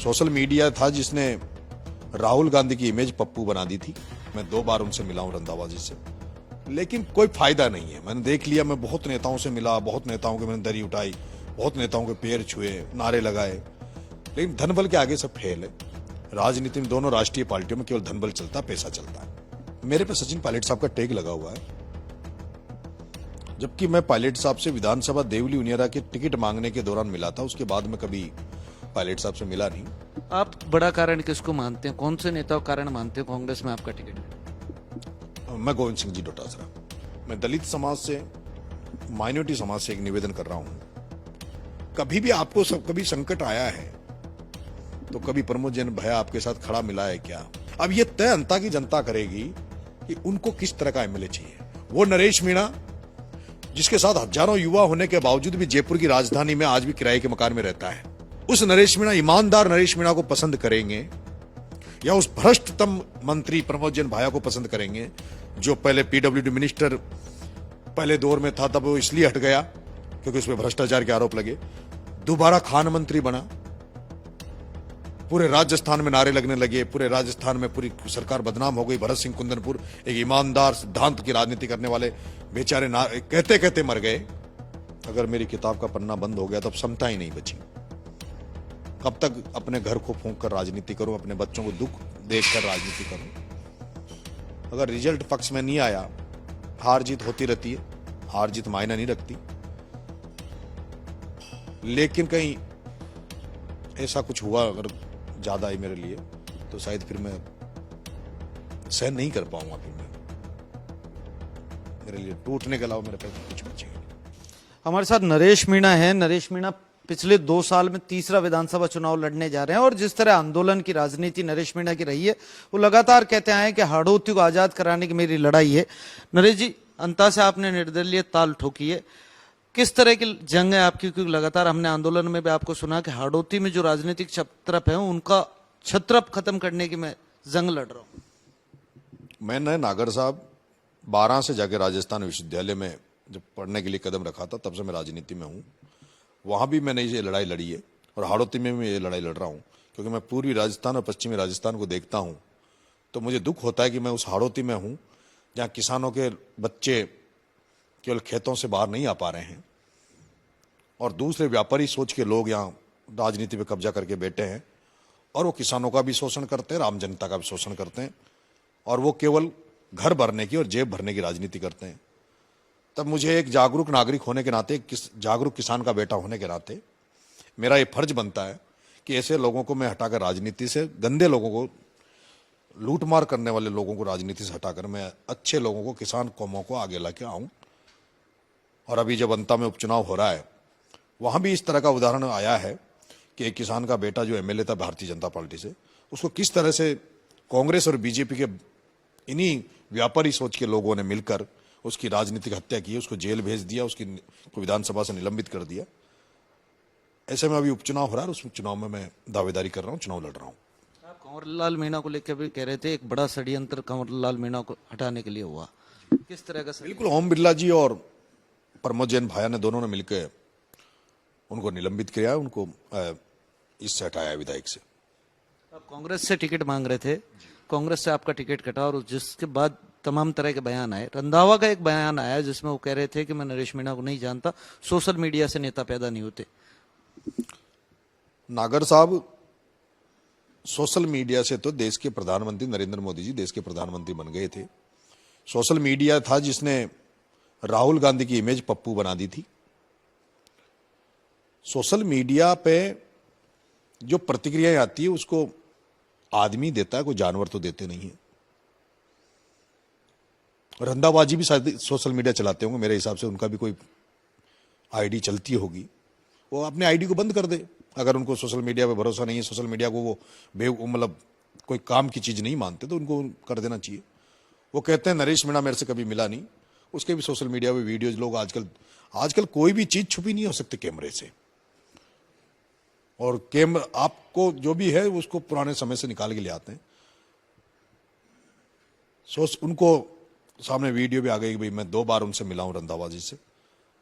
Social media था जिसने राहुल गांधी की इमेज पप्पू बना दी थी। मैं 2 बार उनसे मिला हूं रंधावा जी से, लेकिन कोई फायदा नहीं है। मैंने देख लिया, मैं बहुत नेताओं से मिला, बहुत नेताओं के मैंने दरी उठाई, बहुत नेताओं के पैर छुए, नारे लगाए, लेकिन धनबल के आगे सब फेल है। राजनीति में दोनों राष्ट्रीय पार्टियों में केवल धनबल चलता है, पैसा चलता है। मेरे पे सचिन पायलट साहब का टैग लगा हुआ है, जबकि मैं पायलट साहब से विधानसभा देवली उनियारा के टिकट मांगने के दौरान मिला था। उसके बाद में कभी पायलट साहब से मिला नहीं। आप बड़ा कारण किसको मानते हैं, कौन से नेता का कारण मानते हैं कांग्रेस में आपका टिकट? मैं गोविंद सिंह जी डोटासरा। मैं दलित समाज से, माइनॉरिटी समाज से एक निवेदन कर रहा हूं, कभी भी आपको कभी संकट आया है तो कभी प्रमोद जैन भैया आपके साथ खड़ा मिला है क्या? अब ये तय अंता की जनता करेगी कि उनको किस तरह का एमएलए चाहिए। वो नरेश मीणा जिसके साथ हजारों युवा होने के बावजूद भी जयपुर की राजधानी में आज भी किराए के मकान में रहता है, उस नरेश मीणा, ईमानदार नरेश मीणा को पसंद करेंगे या उस भ्रष्टतम मंत्री प्रमोद जैन भाया को पसंद करेंगे जो पहले पीडब्ल्यूडी मिनिस्टर पहले दौर में था, तब वो इसलिए हट गया क्योंकि उसमें भ्रष्टाचार के आरोप लगे, दोबारा खान मंत्री बना, पूरे राजस्थान में नारे लगने लगे, पूरे राजस्थान में पूरी सरकार बदनाम हो गई। भरत सिंह कुंदनपुर एक ईमानदार सिद्धांत की राजनीति करने वाले बेचारे कहते कहते मर गए। अगर मेरी किताब का पन्ना बंद हो गया तब समता ही नहीं बची। कब तक अपने घर को फूंक कर राजनीति करूं, अपने बच्चों को दुख देखकर राजनीति करूं? अगर रिजल्ट पक्ष में नहीं आया, हार जीत होती रहती है, हार जीत मायना नहीं रखती, लेकिन कहीं ऐसा कुछ हुआ अगर ज्यादा है मेरे लिए तो शायद फिर मैं सहन नहीं कर पाऊंगा। फिर मैं, मेरे लिए टूटने के अलावा मेरे पास कुछ बचेगा नहीं। हमारे साथ नरेश मीणा है। नरेश मीणा पिछले 2 साल में तीसरा विधानसभा चुनाव लड़ने जा रहे हैं और जिस तरह आंदोलन की राजनीति नरेश मीणा की रही है, वो लगातार कहते आए हैं कि हाड़ौती को आजाद कराने की मेरी लड़ाई है। नरेश जी, अंता से आपने निर्दलीय ताल ठोकी है, किस तरह की जंग है आपकी? क्योंकि लगातार हमने आंदोलन में भी आपको सुना कि हाड़ौती में जो राजनीतिक छत्रप है उनका छत्रप खत्म करने की मैं जंग लड़ रहा हूं। मैंने नागर साहब 12 से जाके राजस्थान विश्वविद्यालय में जब पढ़ने के लिए कदम रखा था, तब से मैं राजनीति में हूं। वहां भी मैंने ये लड़ाई लड़ी है और हाड़ौती में भी ये लड़ाई लड़ रहा हूं, क्योंकि मैं पूर्वी राजस्थान और पश्चिमी राजस्थान को देखता हूं तो मुझे दुख होता है कि मैं उस हाड़ौती में हूं जहां किसानों के बच्चे केवल खेतों से बाहर नहीं आ पा रहे हैं और दूसरे व्यापारी सोच के लोग यहाँ राजनीति पे कब्जा करके बैठे हैं और वो किसानों का भी शोषण करते हैं, आम जनता का भी शोषण करते हैं और वो केवल घर भरने की और जेब भरने की राजनीति करते हैं। तब मुझे एक जागरूक नागरिक होने के नाते, जागरूक किसान का बेटा होने के नाते मेरा ये फर्ज बनता है कि ऐसे लोगों को मैं हटाकर राजनीति से, गंदे लोगों को, लूटमार करने वाले लोगों को राजनीति से हटाकर मैं अच्छे लोगों को, किसान कौमों को आगे लाके आऊं। और अभी जब अंता में उपचुनाव हो रहा है, वहां भी इस तरह का उदाहरण आया है कि एक किसान का बेटा जो एमएलए था भारतीय जनता पार्टी से, उसको किस तरह से कांग्रेस और बीजेपी के इन्हीं व्यापारी सोच के लोगों ने मिलकर उसकी राजनीतिक हत्या की, उसको जेल भेज दिया, उसकी विधानसभा से निलंबित कर दिया। ऐसे में अभी उपचुनाव हो रहा है, उस चुनाव में मैं दावेदारी कर रहा हूं, चुनाव लड़ रहा हूं। आप कंवरलाल मीणा को लेकर भी कह रहे थे एक बड़ा षड्यंत्र कंवरलाल मीणा को हटाने के लिए हुआ, किस तरह का? बिल्कुल, ओम बिरला जी और प्रमोद जैन भाया ने दोनों ने मिलकर उनको निलंबित किया, उनको इससे हटाया विधायक से। आप कांग्रेस से टिकट मांग रहे थे, कांग्रेस से आपका टिकट कटा और जिसके बाद तमाम तरह के बयान आए। रंधावा का एक बयान आया जिसमें वो कह रहे थे कि मैं नरेश मीणा को नहीं जानता, सोशल मीडिया से नेता पैदा नहीं होते। नागर साहब, सोशल मीडिया से तो देश के प्रधानमंत्री नरेंद्र मोदी जी देश के प्रधानमंत्री बन गए थे। सोशल मीडिया था जिसने राहुल गांधी की इमेज पप्पू बना दी थी। सोशल मीडिया पे जो प्रतिक्रियाएं आती है उसको आदमी देता है, कोई जानवर तो देते नहीं है। रंधाबाजी भी शायद सोशल मीडिया चलाते होंगे, मेरे हिसाब से उनका भी कोई आईडी चलती होगी, वो अपने आईडी को बंद कर दे। अगर उनको सोशल मीडिया पे भरोसा नहीं है, सोशल मीडिया को वो मतलब कोई काम की चीज नहीं मानते, तो उनको कर देना चाहिए। वो कहते हैं नरेश मीणा मेरे से कभी मिला नहीं, उसके भी सोशल मीडिया पे वीडियोज लोग आजकल कोई भी चीज छुपी नहीं हो सकती कैमरे से, और कैमरा आपको जो भी है उसको पुराने समय से निकाल के ले आते हैं। उनको सामने वीडियो भी आ गई कि भाई मैं 2 बार उनसे मिला हूं रंधावा जी से,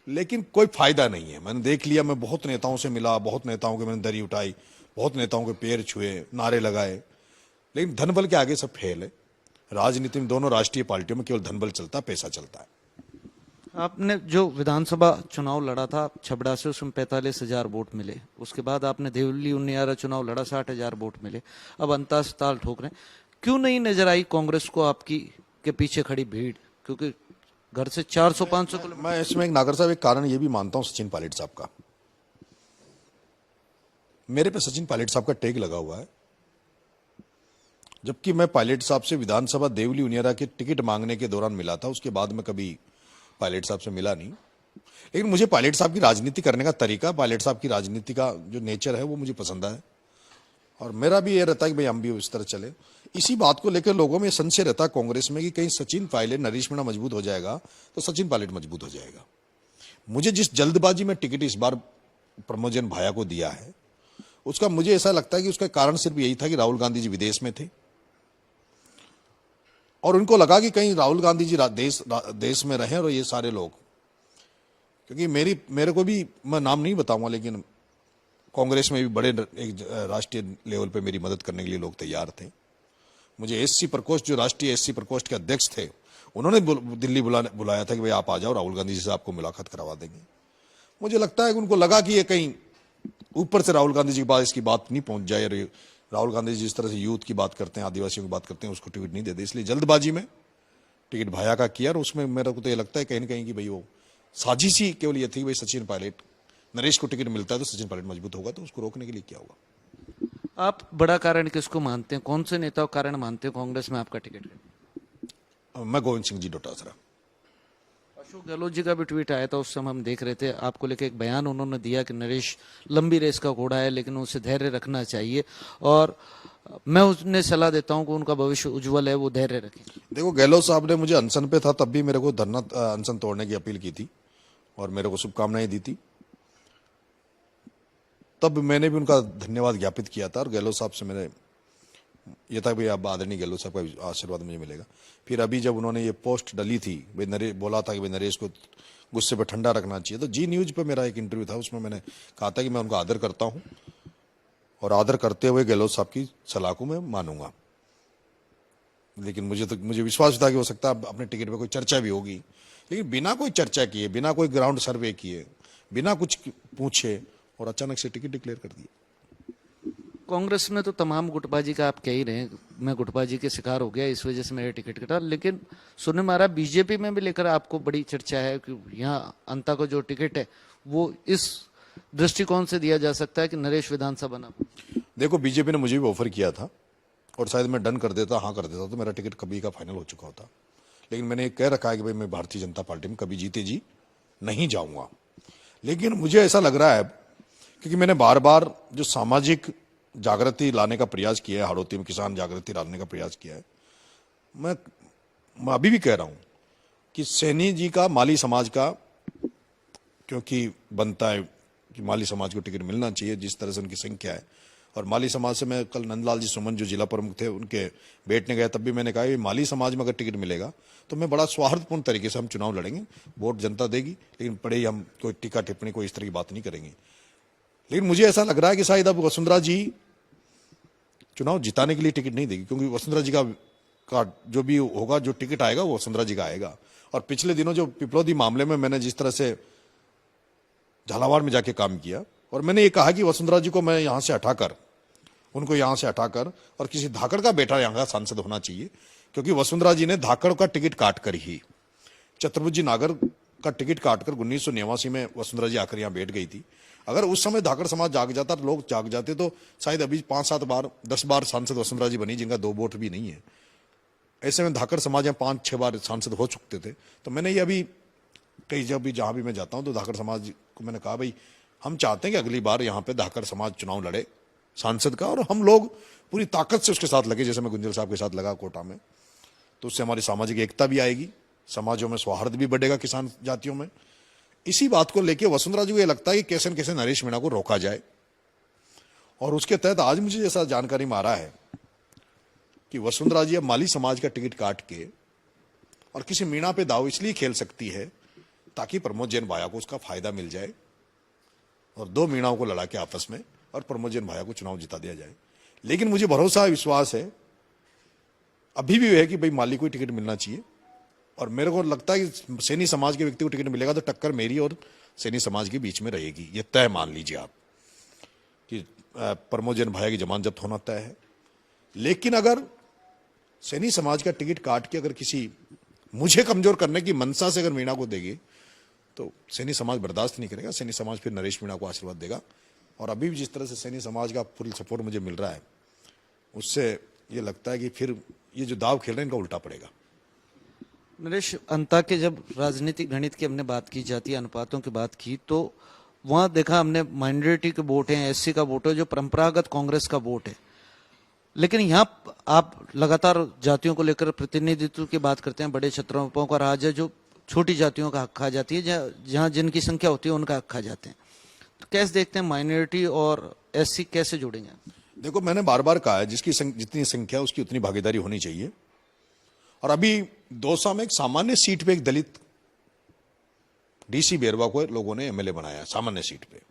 लेकिन कोई फायदा नहीं है। मैंने देख लिया, मैं बहुत नेताओं से मिला, बहुत नेताओं के मैंने दरी उठाई, बहुत नेताओं के पैर छुए, नारे लगाए, लेकिन धनबल के आगे सब फेल है। राजनीति में दोनों राष्ट्रीय पार्टियों में केवल धनबल चलता, पैसा चलता है। आपने जो विधानसभा चुनाव लड़ा था छबड़ा से, उसमें 45,000 वोट मिले। उसके बाद आपने देवली उनियारा चुनाव लड़ा, 60,000 वोट मिले। अब अंता से ताल ठोक रहे हैं। क्यों नहीं नजर आई कांग्रेस को आपकी के पीछे खड़ी भीड़? क्योंकि घर से 400-500 किलोमीटर। मैं इसमें एक नागर साहब एक कारण ये भी मानता हूं सचिन पायलट साहब का। मेरे पे सचिन पायलट साहब का टैग लगा हुआ है, जबकि मैं पायलट साहब से विधानसभा देवली उनियारा के टिकट मांगने के दौरान मिला था। उसके बाद में कभी पायलट साहब से मिला नहीं। लेकिन मुझे पायलट साहब की राजनीति करने का तरीका, पायलट साहब की राजनीति का जो नेचर है वो मुझे पसंद है, और मेरा भी ये रहता है कि भाई हम भी इस तरह चले। इसी बात को लेकर लोगों में संशय रहता है कांग्रेस में कि कहीं सचिन पायलट, नरेश मीणा मजबूत हो जाएगा तो सचिन पायलट मजबूत हो जाएगा। मुझे जिस जल्दबाजी में टिकट इस बार प्रमोद जैन भाया को दिया है, उसका मुझे ऐसा लगता है कि उसका कारण सिर्फ यही था कि राहुल गांधी जी विदेश में थे और उनको लगा कि कहीं राहुल गांधी जी देश में रहें और ये सारे लोग, क्योंकि मेरे को भी, मैं नाम नहीं बताऊंगा, लेकिन कांग्रेस में भी बड़े एक राष्ट्रीय लेवल पे मेरी मदद करने के लिए लोग तैयार थे। मुझे एससी प्रकोष्ठ, जो राष्ट्रीय एससी प्रकोष्ठ के अध्यक्ष थे, उन्होंने दिल्ली बुलाया था कि भाई आप आ जाओ, राहुल गांधी जी से आपको मुलाकात करवा देंगे। मुझे लगता है कि उनको लगा कि ये कहीं ऊपर से राहुल गांधी जी के पास इसकी बात नहीं पहुंच जाए, और राहुल गांधी जी जिस तरह से यूथ की बात करते हैं, आदिवासियों की बात करते हैं, उसको टिकट नहीं देते, इसलिए जल्दबाजी में टिकट भाया का किया। और उसमें मेरे को तो ये लगता है कहीं ना कहीं कि भाई वो साजिश ही केवल ये थी, भाई सचिन पायलट, नरेश को टिकट मिलता है तो सचिन पायलट मजबूत होगा, तो उसको रोकने के लिए क्या होगा। आप बड़ा कारण किसको मानते हैं? कौन से नेता का कारण मानते हैं कांग्रेस में आपका टिकट? मैं गोविंद सिंह जी डोटासरा। अशोक गहलोत जी का भी ट्वीट आया था, उस समय हम देख रहे थे, आपको लेके एक बयान उन्होंने दिया कि नरेश लंबी रेस का घोड़ा है, लेकिन उसे धैर्य रखना चाहिए, और मैं उन्हें सलाह देता हूं कि उनका भविष्य उज्जवल है, वो धैर्य रखें। देखो, गहलोत साहब ने मुझे अनशन पे था तब भी मेरे को धरना अनशन तोड़ने की अपील की थी और मेरे को शुभकामनाएं दी थी, तब मैंने भी उनका धन्यवाद ज्ञापित किया था। और गहलोत साहब से मैंने ये था भाई अब आदरणीय गहलोत साहब का आशीर्वाद मुझे मिलेगा। फिर अभी जब उन्होंने ये पोस्ट डली थी, भाई नरेश बोला था कि भाई नरेश को गुस्से पे ठंडा रखना चाहिए, तो जी न्यूज पे मेरा एक इंटरव्यू था, उसमें मैंने कहा था कि मैं उनका आदर करता हूं और आदर करते हुए गहलोत साहब की सलाह को मैं मानूंगा। लेकिन मुझे विश्वास था कि हो सकता है अपने टिकट पे कोई चर्चा भी होगी, लेकिन बिना कोई चर्चा किए, बिना कोई ग्राउंड सर्वे किए, बिना कुछ पूछे और अचानक से टिकट डिक्लेयर कर दिया। कांग्रेस में तो तमाम गुटबाजी का आप कह ही रहे हैं, मैं गुटबाजी के शिकार हो गया, इस वजह से मेरा टिकट कटा। लेकिन सुनने में आ रहा है बीजेपी में भी लेकर आपको बड़ी चर्चा है कि यहाँ अंता को जो टिकट है वो इस दृष्टिकोण से दिया जा सकता है कि नरेश विधानसभा बना। देखो, बीजेपी ने मुझे भी ऑफर किया था और शायद मैं डन कर देता, हाँ कर देता, तो मेरा टिकट कभी का फाइनल हो चुका होता। लेकिन मैंने कह रखा है कि भाई मैं भारतीय जनता पार्टी में कभी जीते जी नहीं जाऊंगा। लेकिन मुझे ऐसा लग रहा है, क्योंकि मैंने बार बार जो सामाजिक जागृति लाने का प्रयास किया है, हाड़ौती में किसान जागृति लाने का प्रयास किया है, मैं अभी भी कह रहा हूं कि सैनी जी का माली समाज का, क्योंकि बनता है कि माली समाज को टिकट मिलना चाहिए जिस तरह से उनकी संख्या है। और माली समाज से मैं कल नंदलाल जी सुमन जो जिला प्रमुख थे उनके बैठने गया, तब भी मैंने कहा कि माली समाज में अगर टिकट मिलेगा तो मैं बड़ा सौहार्दपूर्ण तरीके से हम चुनाव लड़ेंगे, वोट जनता देगी, लेकिन बड़े ही हम कोई टीका टिप्पणी कोई इस तरह की बात नहीं करेंगे। लेकिन मुझे ऐसा लग रहा है कि शायद अब वसुंधरा जी चुनाव जिताने के लिए टिकट नहीं देगी, क्योंकि वसुंधरा जी का जो भी होगा, जो टिकट आएगा वो वसुंधरा जी का आएगा। और पिछले दिनों जो पिपलौदी मामले में मैंने जिस तरह से झालावाड़ में जाके काम किया, और मैंने ये कहा कि वसुंधरा जी को मैं यहां से हटाकर, उनको यहां से हटाकर और किसी धाकड़ का बेटा यहां का सांसद होना चाहिए, क्योंकि वसुंधरा जी ने धाकड़ का टिकट काटकर ही, छत्रपति नागर का टिकट काटकर 1989 में वसुंधरा जी आकर यहां बैठ गई थी। अगर उस समय धाकड़ समाज जाग जाता, लोग जाग जाते, तो शायद अभी 5-7 बार 10 बार सांसद वसुंधरा जी बनी, जिनका 2 वोट भी नहीं है। ऐसे में धाकड़ समाज में 5-6 बार सांसद हो चुकते थे। तो मैंने ये अभी कहीं जब भी जहां भी मैं जाता हूं तो धाकड़ समाज को मैंने कहा, भाई हम चाहते हैं कि अगली बार यहाँ पे धाकड़ समाज चुनाव लड़े सांसद का, और हम लोग पूरी ताकत से उसके साथ लगे, जैसे मैं गुंजल साहब के साथ लगा कोटा में, तो उससे हमारी सामाजिक एकता भी आएगी, समाजों में सौहार्द भी बढ़ेगा किसान जातियों में। इसी बात को लेकर वसुंधरा जी को यह लगता है कि कैसे न कैसे नरेश मीणा को रोका जाए, और उसके तहत आज मुझे जैसा जानकारी में आ रहा है कि वसुंधरा जी अब माली समाज का टिकट काट के और किसी मीणा पे दाव इसलिए खेल सकती है ताकि प्रमोद जैन भाया को उसका फायदा मिल जाए और 2 मीणाओं को लड़ा के आपस में और प्रमोद जैन भाया को चुनाव जिता दिया जाए। लेकिन मुझे भरोसा विश्वास है अभी भी है कि भाई माली को ही टिकट मिलना चाहिए, और मेरे को लगता है कि सैनी समाज के व्यक्ति को टिकट मिलेगा तो टक्कर मेरी और सैनी समाज के बीच में रहेगी। ये तय मान लीजिए आप कि प्रमोद जैन भाया की जमानत जब्त होना तय है। लेकिन अगर सैनी समाज का टिकट काट के अगर किसी मुझे कमजोर करने की मंशा से अगर मीणा को देगी तो सैनी समाज बर्दाश्त नहीं करेगा। सैनी समाज फिर नरेश मीणा को आशीर्वाद देगा, और अभी भी जिस तरह से सैनी समाज का फुल सपोर्ट मुझे मिल रहा है उससे ये लगता है कि फिर ये जो दाव खेल रहे हैं इनका उल्टा पड़ेगा। नरेश, अंता के जब राजनीतिक गणित की हमने बात की जाती है, अनुपातों की बात की, तो वहां देखा हमने माइनॉरिटी के वोट हैं, एससी का वोट है, जो परंपरागत कांग्रेस का वोट है। लेकिन यहाँ आप लगातार जातियों को लेकर प्रतिनिधित्व की बात करते हैं, बड़े क्षेत्रों का राज है जो छोटी जातियों का हक खा जाती है, जहाँ जिनकी संख्या होती है उनका हक खा जाते हैं। तो कैसे देखते हैं माइनॉरिटी और एससी कैसे जुड़ेंगे? देखो, मैंने बार बार कहा है जिसकी जितनी संख्या उसकी उतनी भागीदारी होनी चाहिए। और अभी दौसा में एक सामान्य सीट पे एक दलित डीसी बेरवा को लोगों ने एमएलए बनाया सामान्य सीट पे।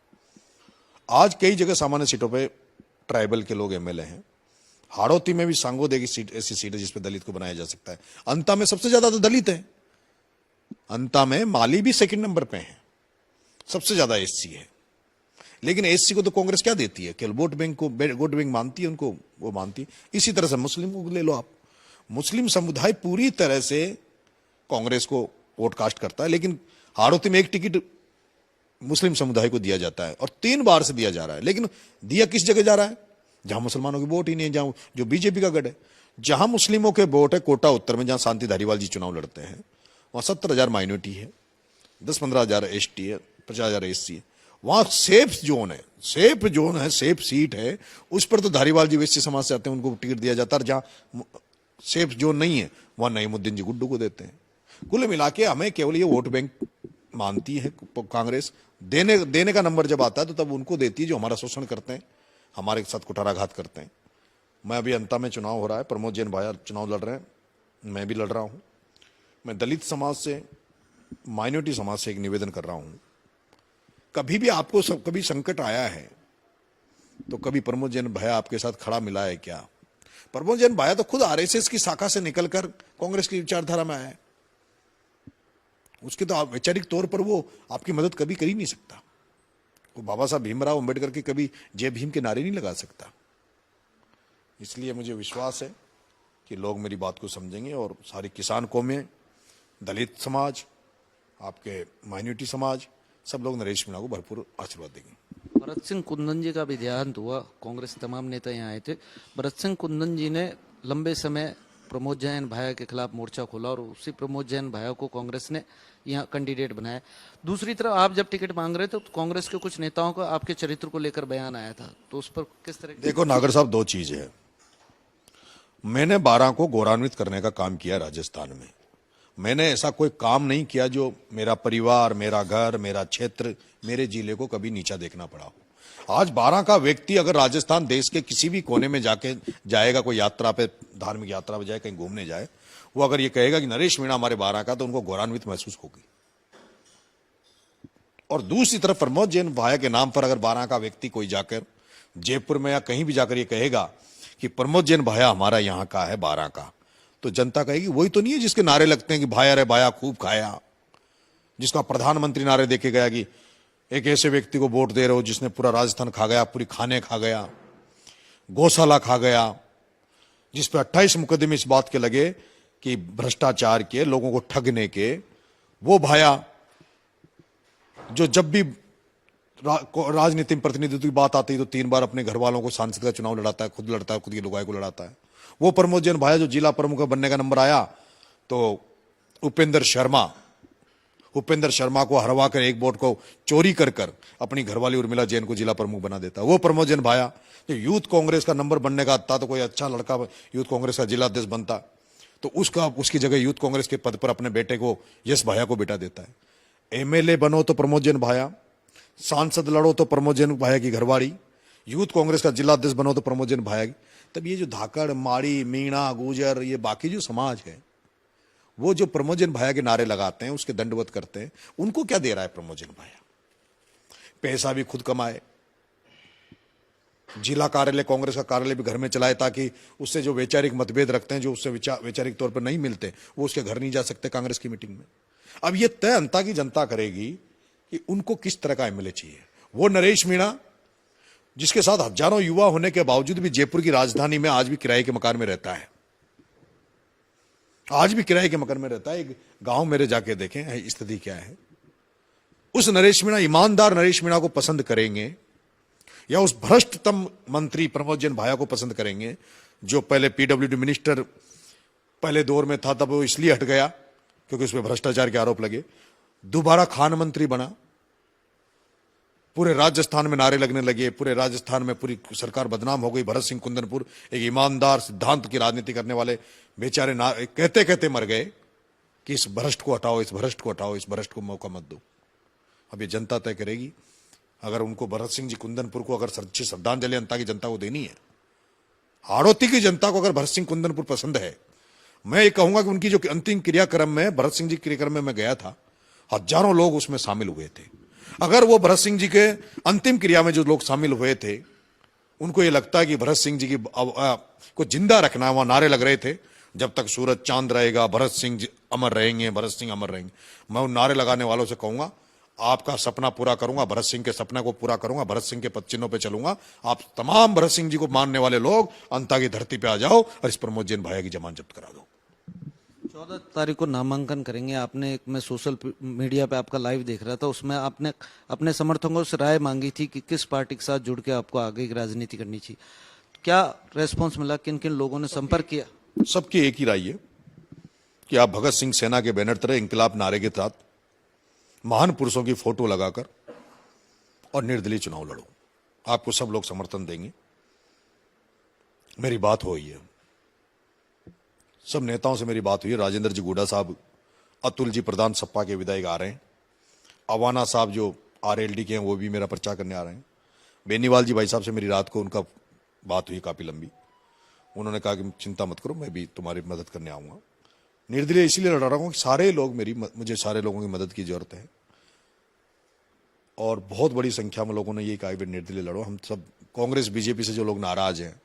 आज कई जगह सामान्य सीटों पे ट्राइबल के लोग एमएलए हैं। हाड़ौती में भी सांगोदे की सीट ऐसी सीट है जिसपे दलित को बनाया जा सकता है। अंता में सबसे ज्यादा तो दलित है। अंता में माली भी सेकंड नंबर पे है, सबसे ज्यादा एससी है। लेकिन एससी को तो कांग्रेस क्या देती है? केवल वोट बैंक को, वोट बैंक मानती है उनको, वो मानती है। इसी तरह से मुस्लिम को ले लो आप, मुस्लिम समुदाय पूरी तरह से कांग्रेस को वोट कास्ट करता है। लेकिन हाड़ौती में एक टिकट मुस्लिम समुदाय को दिया जाता है और 3 बार से दिया जा रहा है। लेकिन दिया किस जगह जा रहा है? जहां मुसलमानों की वोट ही नहीं है, जहां जो बीजेपी का गढ़ है। जहां मुस्लिमों के वोट है कोटा उत्तर में, जहां शांति धारीवाल जी चुनाव लड़ते हैं, वहां 70,000 माइनॉरिटी है, 10-15,000 एसटी है, 50,000 एससी है। वहां सेफ जोन है, सेफ जोन है, सेफ सीट है। उस पर तो धारीवाल जी वैश्य समाज से आते हैं, उनको टिकट दिया जाता है। जहां सेफ जोन नहीं है वहां नईमुद्दीन जी गुड्डू को देते हैं। कुल मिला के हमें केवल ये वोट बैंक मानती है कांग्रेस। देने का नंबर जब आता है तो तब उनको देती है जो हमारा शोषण करते हैं, हमारे साथ कुठाराघात करते हैं। मैं अभी अंता में चुनाव हो रहा है, प्रमोद जैन भाया चुनाव लड़ रहे हैं, मैं भी लड़ रहा हूं। मैं दलित समाज से, माइनॉरिटी समाज से एक निवेदन कर रहा हूं, कभी भी आपको कभी संकट आया है तो कभी प्रमोद जैन भाया आपके साथ खड़ा मिला है क्या? प्रमोद जैन भाया तो खुद आरएसएस की शाखा से निकलकर कांग्रेस की विचारधारा में आया है। उसके तो वैचारिक तौर पर वो आपकी मदद कभी कर ही नहीं सकता। वो बाबा साहब भीमराव अंबेडकर के कभी जय भीम के नारे नहीं लगा सकता। इसलिए मुझे विश्वास है कि लोग मेरी बात को समझेंगे और सारी किसान कौमें, दलित समाज, आपके माइनॉरिटी समाज, सब लोग नरेश मीणा को भरपूर आशीर्वाद देंगे। भरत सिंह कुंदन जी का भी देहांत हुआ, कांग्रेस के तमाम नेता यहाँ आए थे। भरत सिंह कुंदन जी ने लंबे समय प्रमोद जैन भाया के खिलाफ मोर्चा खोला और उसी प्रमोद जैन भाया को कांग्रेस ने यहाँ कैंडिडेट बनाया। दूसरी तरफ आप जब टिकट मांग रहे थे तो कांग्रेस के कुछ नेताओं का आपके चरित्र को लेकर बयान आया था, तो उस पर किस तरह? देखो नागर साहब, 2 चीजें हैं। मैंने 12 को गौरवान्वित करने का काम किया राजस्थान में। मैंने ऐसा कोई काम नहीं किया जो मेरा परिवार, मेरा घर, मेरा क्षेत्र, मेरे जिले को कभी नीचा देखना पड़ा हो। आज 12 का व्यक्ति अगर राजस्थान देश के किसी भी कोने में जाके जाएगा, कोई यात्रा पे, धार्मिक यात्रा पे जाए, कहीं घूमने जाए, वो अगर ये कहेगा कि नरेश मीणा हमारे 12 का, तो उनको गौरवान्वित महसूस होगी। और दूसरी तरफ प्रमोद जैन भाया के नाम पर अगर 12 का व्यक्ति कोई जाकर जयपुर में या कहीं भी जाकर ये कहेगा कि प्रमोद जैन भाया हमारा यहाँ का है 12 का, तो जनता कहेगी वही तो नहीं है जिसके नारे लगते हैं कि भाया रे भाया खूब खाया, जिसका प्रधानमंत्री नारे देके गया कि एक ऐसे व्यक्ति को वोट दे रहे हो जिसने पूरा राजस्थान खा गया, पूरी खाने खा गया, गौशाला खा गया, जिस पे 28 मुकदमे इस बात के लगे कि भ्रष्टाचार के, लोगों को ठगने के। वो भाया जो जब भी राजनीति में प्रतिनिधित्व की बात आती है तो 3 बार अपने घर वालों को सांसद का चुनाव लड़ाता है, खुद लड़ता है, खुद की लुगाई को लड़ाता है। वो प्रमोद जैन भाया जो जिला प्रमुख बनने का नंबर आया तो उपेंद्र शर्मा को हरवा कर एक वोट को चोरी कर अपनी घरवाली उर्मिला जैन को जिला प्रमुख बना देता है। वो प्रमोद जैन भाया जो यूथ कांग्रेस का नंबर बनने का था तो कोई अच्छा लड़का यूथ कांग्रेस का जिला अध्यक्ष बनता तो उसकी जगह यूथ कांग्रेस के पद पर अपने बेटे को, यश भाया को बिठा देता है। एमएलए बनो तो प्रमोद जैन भाया, सांसद लड़ो तो प्रमोद जैन भाया की घरवाली, यूथ कांग्रेस का जिला अध्यक्ष बनो तो प्रमोद जैन भाया की। तब ये जो धाकड़, माड़ी, मीणा, गुजर, ये बाकी जो समाज है, वो जो प्रमोद जैन भाया के नारे लगाते हैं, उसके दंडवत करते हैं, उनको क्या दे रहा है प्रमोद जैन भाया? पैसा भी खुद कमाए, जिला कार्यालय कांग्रेस का कार्यालय भी घर में चलाए, ताकि उससे जो वैचारिक मतभेद रखते हैं, जो उससे वैचारिक तौर पर नहीं मिलते, वो उसके घर नहीं जा सकते कांग्रेस की मीटिंग में। अब ये तय अंता की जनता करेगी कि उनको किस तरह का एमएलए चाहिए। वो नरेश मीणा जिसके साथ हजारों युवा होने के बावजूद भी जयपुर की राजधानी में आज भी किराए के मकान में रहता है, आज भी किराए के मकान में रहता है। एक गांव मेरे जाके देखें स्थिति क्या है। उस नरेश मीणा, ईमानदार नरेश मीणा को पसंद करेंगे या उस भ्रष्टतम मंत्री प्रमोद जैन भाया को पसंद करेंगे, जो पहले पीडब्ल्यूडी मिनिस्टर पहले दौर में था, तब वो इसलिए हट गया क्योंकि उसमें भ्रष्टाचार के आरोप लगे, दोबारा खान मंत्री बना, पूरे राजस्थान में नारे लगने लगे, पूरे राजस्थान में पूरी सरकार बदनाम हो गई। भरत सिंह कुंदनपुर एक ईमानदार सिद्धांत की राजनीति करने वाले बेचारे कहते कहते मर गए कि इस भ्रष्ट को हटाओ, इस भ्रष्ट को हटाओ, इस भ्रष्ट को मौका मत दो। अब ये जनता तय करेगी। अगर उनको भरत सिंह जी कुंदनपुर को अगर सच्ची श्रद्धांजलि अंता की जनता को देनी है, हाड़ौती की जनता को अगर भरत सिंह कुंदनपुर पसंद है, मैं ये कहूंगा कि उनकी जो अंतिम क्रियाक्रम में भरत सिंह जी क्रियाक्रम में मैं गया था, हजारों लोग उसमें शामिल हुए थे। अगर वो भरत सिंह जी के अंतिम क्रिया में जो लोग शामिल हुए थे, उनको ये लगता है कि भरत सिंह जी की को जिंदा रखना, वहां नारे लग रहे थे, जब तक सूरज चांद रहेगा भरत सिंह जी अमर रहेंगे, भरत सिंह अमर रहेंगे। मैं उन नारे लगाने वालों से कहूंगा, आपका सपना पूरा करूंगा, भरत सिंह के सपने को पूरा करूंगा, भरत सिंह के पद चिन्हों पे चलूंगा। आप तमाम भरत सिंह जी को मानने वाले लोग अंता की धरती पे आ जाओ और इस प्रमोद जैन भाया की जमानत जब्त करा दो। 14 तारीख को नामांकन करेंगे। आपने एक, मैं सोशल मीडिया पे आपका लाइव देख रहा था, उसमें आपने अपने समर्थकों से राय मांगी थी कि किस पार्टी के साथ जुड़ के आपको आगे की राजनीति करनी चाहिए। क्या रेस्पॉन्स मिला, किन किन लोगों ने संपर्क किया? सबकी एक ही राय है कि आप भगत सिंह सेना के बैनर तरह इंकलाब नारे के साथ महान पुरुषों की फोटो लगाकर और निर्दलीय चुनाव लड़ो, आपको सब लोग समर्थन देंगे। मेरी बात हुई है, सब नेताओं से मेरी बात हुई है। राजेंद्र जी गुडा साहब, अतुल जी प्रधान सपा के विधायक आ रहे हैं, अवाना साहब जो आरएलडी के हैं वो भी मेरा पर्चा करने आ रहे हैं। बेनीवाल जी भाई साहब से मेरी रात को उनका बात हुई काफी लंबी, उन्होंने कहा कि चिंता मत करो, मैं भी तुम्हारी मदद करने आऊंगा। निर्दलीय इसीलिए लड़ रहा हूं कि सारे लोग मुझे सारे लोगों की मदद की जरूरत है, और बहुत बड़ी संख्या में लोगों ने यही कहा कि निर्दलीय लड़ो। हम सब कांग्रेस बीजेपी से जो लोग नाराज हैं,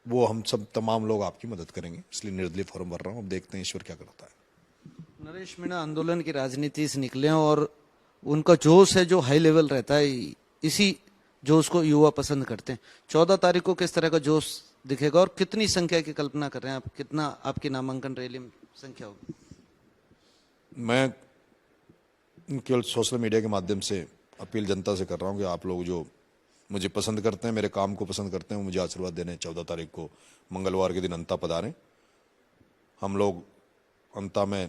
वो हम सब तमाम लोग आपकी मदद करेंगे, इसलिए निर्दलीय फॉर्म भर रहा हूं। अब देखते हैं ईश्वर क्या करता है। नरेश मीणा आंदोलन की राजनीति से निकले हैं और उनका जोश है जो हाई लेवल रहता है, इसी जोश को युवा पसंद करते हैं। 14 तारीख को किस तरह का जोश दिखेगा और कितनी संख्या की कल्पना कर रहे हैं आप? कितना आपकी नामांकन रैली में संख्या होगी? मैं केवल सोशल मीडिया के माध्यम से अपील जनता से कर रहा हूं कि आप लोग जो मुझे पसंद करते हैं, मेरे काम को पसंद करते हैं, वो मुझे आशीर्वाद देने 14 तारीख को मंगलवार के दिन अंता पधारें। हम लोग अंता में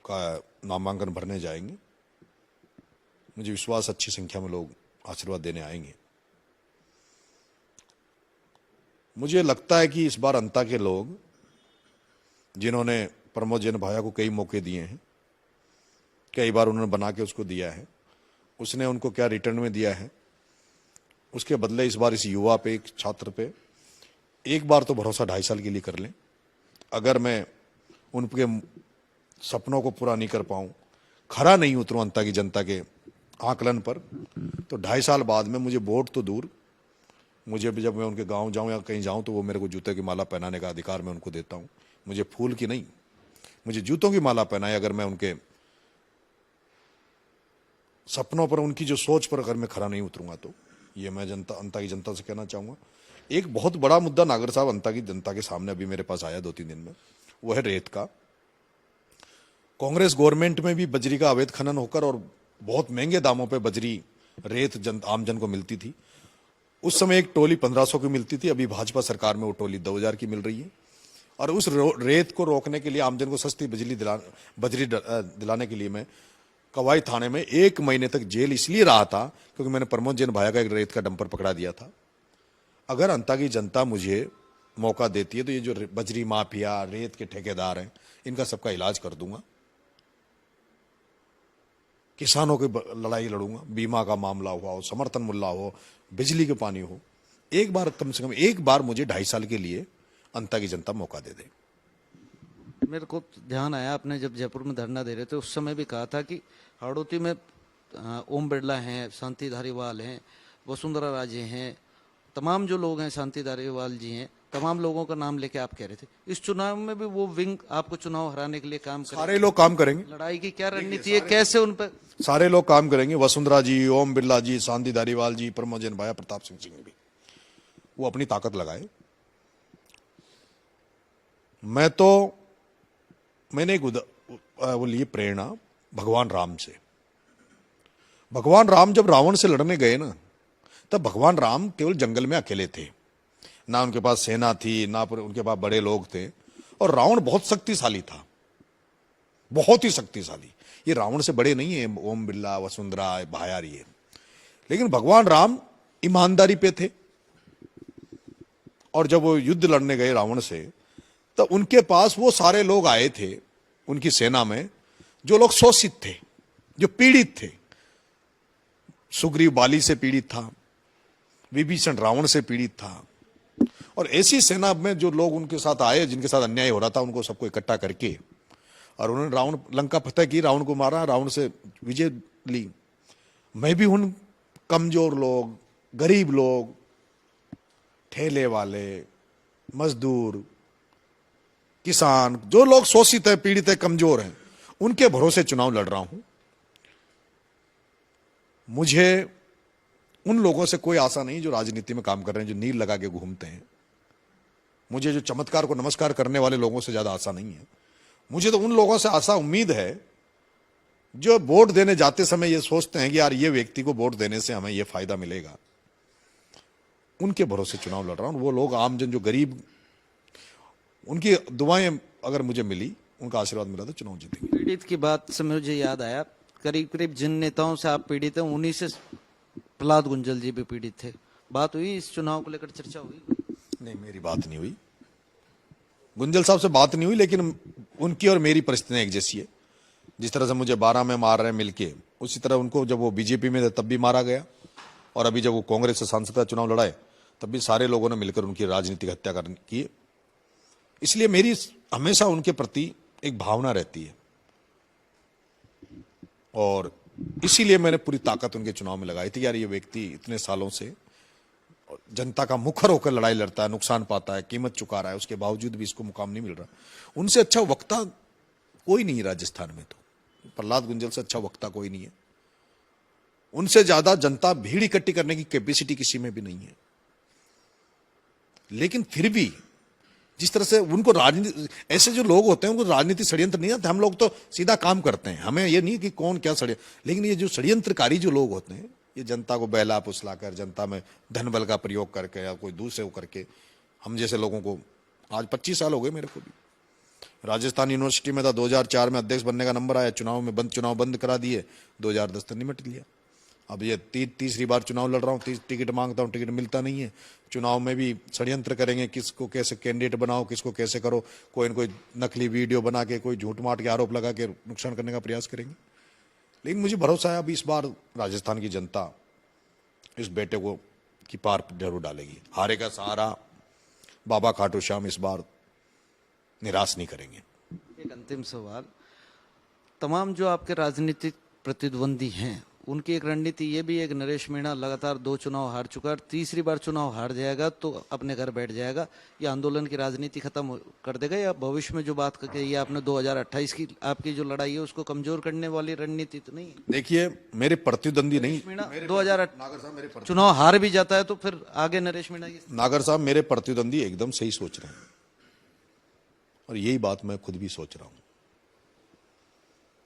का नामांकन भरने जाएंगे। मुझे विश्वास अच्छी संख्या में लोग आशीर्वाद देने आएंगे। मुझे लगता है कि इस बार अंता के लोग, जिन्होंने प्रमोद जैन भाया को कई मौके दिए हैं, कई बार उन्होंने बना के उसको दिया है, उसने उनको क्या रिटर्न में दिया है, उसके बदले इस बार इस युवा पे, एक छात्र पे एक बार तो भरोसा 2.5 साल के लिए कर लें। अगर मैं उनके सपनों को पूरा नहीं कर पाऊं, खरा नहीं उतरूं अंता की जनता के आकलन पर, तो 2.5 साल बाद में मुझे वोट तो दूर, मुझे भी जब मैं उनके गांव जाऊं या कहीं जाऊं तो वो मेरे को जूते की माला पहनाने का अधिकार मैं उनको देता हूं। मुझे फूल की नहीं, मुझे जूतों की माला पहनाए। अगर मैं उनके सपनों पर, उनकी जो सोच पर अगर मैं खरा नहीं उतरूंगा, तो ये मैं अंता की जनता से कहना चाहूंगा। एक बहुत बड़ा मुद्दा नागर साहब अंता की जनता के सामने अभी मेरे पास आया 2-3 दिन में, वो है रेत का। कांग्रेस गवर्नमेंट में भी बजरी का अवैध खनन होकर और बहुत महंगे दामों पे बजरी रेत आम जन को मिलती थी। उस समय एक टोली 1500 की मिलती थी, अभी भाजपा सरकार में वो टोली 2000 की मिल रही है। और उस रेत को रोकने के लिए, आमजन को सस्ती बजरी दिलाने के लिए मैं कवाई थाने में 1 महीने तक जेल इसलिए रहा था क्योंकि मैंने प्रमोद जैन भाया का एक रेत का डंपर पकड़ा दिया था। अगर अंता की जनता मुझे मौका देती है तो ये जो बजरी माफिया, रेत के ठेकेदार हैं, इनका सबका इलाज कर दूंगा। किसानों की लड़ाई लड़ूंगा, बीमा का मामला हुआ हो, समर्थन मूल्य हो, बिजली के पानी हो। एक बार, कम से कम एक बार मुझे 2.5 साल के लिए अंता की जनता मौका दे दे। मेरे को ध्यान आया, आपने जब जयपुर में धरना दे रहे थे उस समय भी कहा था कि हाड़ौती में ओम बिरला हैं, शांति धारीवाल हैं, वसुंधरा राजे हैं तमाम जो लोग हैं, शांति धारीवाल जी हैं, तमाम लोगों का नाम लेके आप कह रहे थे, इस चुनाव में भी वो विंग आपको चुनाव हराने के लिए काम कर सारे लोग काम करेंगे, लड़ाई की क्या रणनीति है, कैसे उन पर? सारे लोग काम करेंगे। वसुंधरा जी, ओम बिरला जी, शांति धारीवाल जी, प्रमोजन भाया, प्रताप सिंह भी, वो अपनी ताकत लगाए। मैंने एक वो लिए प्रेरणा भगवान राम से। भगवान राम जब रावण से लड़ने गए ना, तब भगवान राम केवल जंगल में अकेले थे, ना उनके पास सेना थी, ना उनके पास बड़े लोग थे, और रावण बहुत शक्तिशाली था, बहुत ही शक्तिशाली। ये रावण से बड़े नहीं है ओम बिरला, वसुंधरा, भायार, ये। लेकिन भगवान राम ईमानदारी पे थे, और जब वो युद्ध लड़ने गए रावण से, तो उनके पास वो सारे लोग आए थे उनकी सेना में, जो लोग शोषित थे, जो पीड़ित थे। सुग्रीव बाली से पीड़ित था, विभीषण रावण से पीड़ित था, और ऐसी सेना में जो लोग उनके साथ आए, जिनके साथ अन्याय हो रहा था, उनको सबको इकट्ठा करके, और उन्होंने रावण लंका फतेह की, रावण को मारा, रावण से विजय ली। मैं भी उन कमजोर लोग, गरीब लोग, ठेले वाले, मजदूर, किसान, जो लोग शोषित है, पीड़ित है, कमजोर हैं, उनके भरोसे चुनाव लड़ रहा हूं। मुझे उन लोगों से कोई आशा नहीं जो राजनीति में काम कर रहे हैं, जो नील लगा के घूमते हैं। मुझे जो चमत्कार को नमस्कार करने वाले लोगों से ज्यादा आशा नहीं है। मुझे तो उन लोगों से आशा, उम्मीद है जो वोट देने जाते समय ये सोचते हैं कि यार ये व्यक्ति को वोट देने से हमें ये फायदा मिलेगा। उनके भरोसे चुनाव लड़ रहा हूं। वो लोग आमजन जो गरीब, उनकी दुआएं अगर मुझे मिली, उनका आशीर्वाद मिला तो चुनाव जीतेंगे। पीड़ित की बात से मुझे याद आया, करीब करीब जिन नेताओं से आप पीड़ित हैं, उन्हीं से प्रहलाद गुंजल जी भी पीड़ित थे। बात हुई इस चुनाव को लेकर, चर्चा हुई? नहीं, मेरी बात नहीं हुई, गुंजल साहब से बात नहीं हुई, लेकिन उनकी और मेरी परिस्थितियां एक जैसी है। जिस तरह से मुझे 12 में मार रहे हैं मिलके, उसी तरह उनको जब वो बीजेपी में थे तब भी मारा गया, और अभी जब वो कांग्रेस से सांसद का चुनाव लड़ाए तब भी सारे लोगों ने मिलकर उनकी राजनीतिक हत्या की। इसलिए मेरी हमेशा उनके प्रति एक भावना रहती है, और इसीलिए मैंने पूरी ताकत उनके चुनाव में लगाई थी। यार ये व्यक्ति इतने सालों से जनता का मुखर होकर लड़ाई लड़ता है, नुकसान पाता है, कीमत चुका रहा है, उसके बावजूद भी इसको मुकाम नहीं मिल रहा। उनसे अच्छा वक्ता कोई नहीं राजस्थान में, तो प्रहलाद गुंजल से अच्छा वक्ता कोई नहीं है। उनसे ज्यादा जनता भीड़ इकट्ठी करने की कैपेसिटी किसी में भी नहीं है। लेकिन फिर भी जिस तरह से उनको राजनीति, ऐसे जो लोग होते हैं उनको राजनीति षड्यंत्र नहीं आते। हम लोग तो सीधा काम करते हैं, हमें ये नहीं कि कौन क्या षड्यंत्र, लेकिन ये जो षड्यंत्रकारी जो लोग होते हैं, ये जनता को बहला फुसला कर, जनता में धन बल का प्रयोग करके या कोई दूसरे को करके, हम जैसे लोगों को, आज 25 साल हो गए मेरे को भी। राजस्थान यूनिवर्सिटी में था, 2004 में अध्यक्ष बनने का नंबर आया, चुनाव बंद करा दिए, 2010 तक निमट लिया। अब ये तीसरी बार चुनाव लड़ रहा हूँ, टिकट मांगता हूँ, टिकट मिलता नहीं है। चुनाव में भी षड्यंत्र करेंगे, किसको कैसे कैंडिडेट बनाओ, किसको कैसे करो, कोई न कोई नकली वीडियो बना के, कोई झूठ माट के आरोप लगा के नुकसान करने का प्रयास करेंगे। लेकिन मुझे भरोसा है अब इस बार राजस्थान की जनता इस बेटे को की पार जरूर डालेगी। हारेगा सहारा, बाबा खाटू श्याम इस बार निराश नहीं करेंगे। एक अंतिम सवाल, तमाम जो आपके राजनीतिक प्रतिद्वंदी हैं, उनकी एक रणनीति ये भी है कि नरेश मीणा लगातार 2 चुनाव हार चुका है, तीसरी बार चुनाव हार जाएगा तो अपने घर बैठ जाएगा, या आंदोलन की राजनीति खत्म कर देगा, या भविष्य में जो बात कही आपने 2028 की आपकी जो लड़ाई है उसको कमजोर करने वाली रणनीति तो नहीं है? देखिए, मेरे प्रतिद्वंदी नहीं, मीणा 2008 चुनाव हार भी जाता है तो फिर आगे नरेश मीणा की। नागर साहब, मेरे प्रतिद्वंदी एकदम सही सोच रहे हैं, और यही बात मैं खुद भी सोच रहा हूं।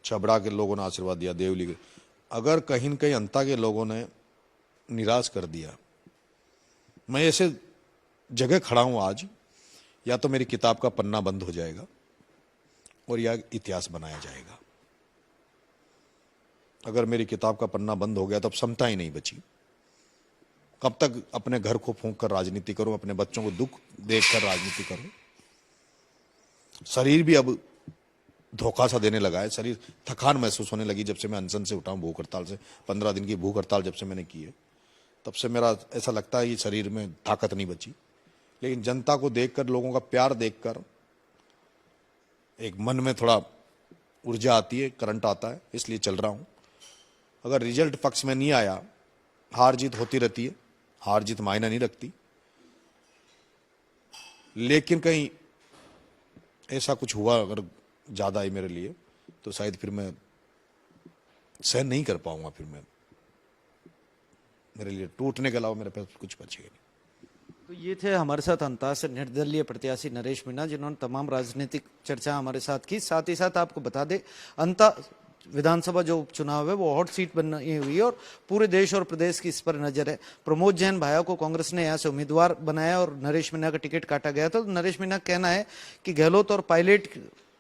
छबड़ा के लोगों ने आशीर्वाद दिया, देवली के, अगर कहीं न कहीं अंता के लोगों ने निराश कर दिया, मैं ऐसे जगह खड़ा हूं आज, या तो मेरी किताब का पन्ना बंद हो जाएगा और या इतिहास बनाया जाएगा। अगर मेरी किताब का पन्ना बंद हो गया तो अब समता ही नहीं बची। कब तक अपने घर को फूंक कर राजनीति करूं, अपने बच्चों को दुख देखकर राजनीति करूं? शरीर भी अब धोखा सा देने लगा है, शरीर थकान महसूस होने लगी जब से मैं अनशन से उठा हूं, भूख हड़ताल से। 15 दिन की भूख हड़ताल जब से मैंने की है, तब से मेरा ऐसा लगता है कि शरीर में ताकत नहीं बची। लेकिन जनता को देखकर, लोगों का प्यार देखकर एक मन में थोड़ा ऊर्जा आती है, करंट आता है, इसलिए चल रहा हूं। अगर रिजल्ट पक्ष में नहीं आया, हार जीत होती रहती है, हार जीत मायना नहीं रखती, लेकिन कहीं ऐसा कुछ हुआ अगर ज्यादा ही मेरे लिए तो शायद फिर मैं सहन नहीं कर पाऊंगा। फिर मैं, मेरे लिए टूटने के अलावा मेरे पास कुछ बचेगा नहीं। तो ये थे हमारे साथ अंता से निर्दलीय प्रत्याशी नरेश मीणा, जिन्होंने तमाम राजनीतिक चर्चा हमारे साथ की। साथ ही साथ आपको बता दें, अंता विधानसभा जो उपचुनाव है वो हॉट सीट बनी हुई है और पूरे देश और प्रदेश की इस पर नजर है। प्रमोद जैन भाया को कांग्रेस ने यहाँ से उम्मीदवार बनाया और नरेश मीणा का टिकट काटा गया था। तो नरेश मीणा का कहना है कि गहलोत और पायलट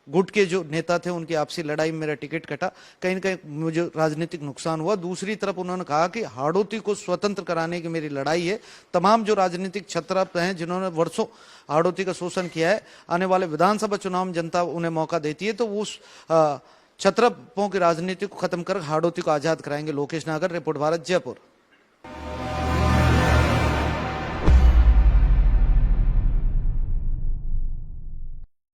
गुट के जो नेता थे उनकी आपसी लड़ाई में मेरा टिकट कटा, कहीं न कहीं मुझे राजनीतिक नुकसान हुआ। दूसरी तरफ उन्होंने कहा कि हाड़ौती को स्वतंत्र कराने की मेरी लड़ाई है। तमाम जो राजनीतिक छत्रप हैं जिन्होंने वर्षों हाड़ौती का शोषण किया है, आने वाले विधानसभा चुनाव में जनता उन्हें मौका देती है तो उस छत्रपों की राजनीति को खत्म कर हाड़ौती को आजाद कराएंगे। लोकेश नागर, रिपोर्ट भारत, जयपुर।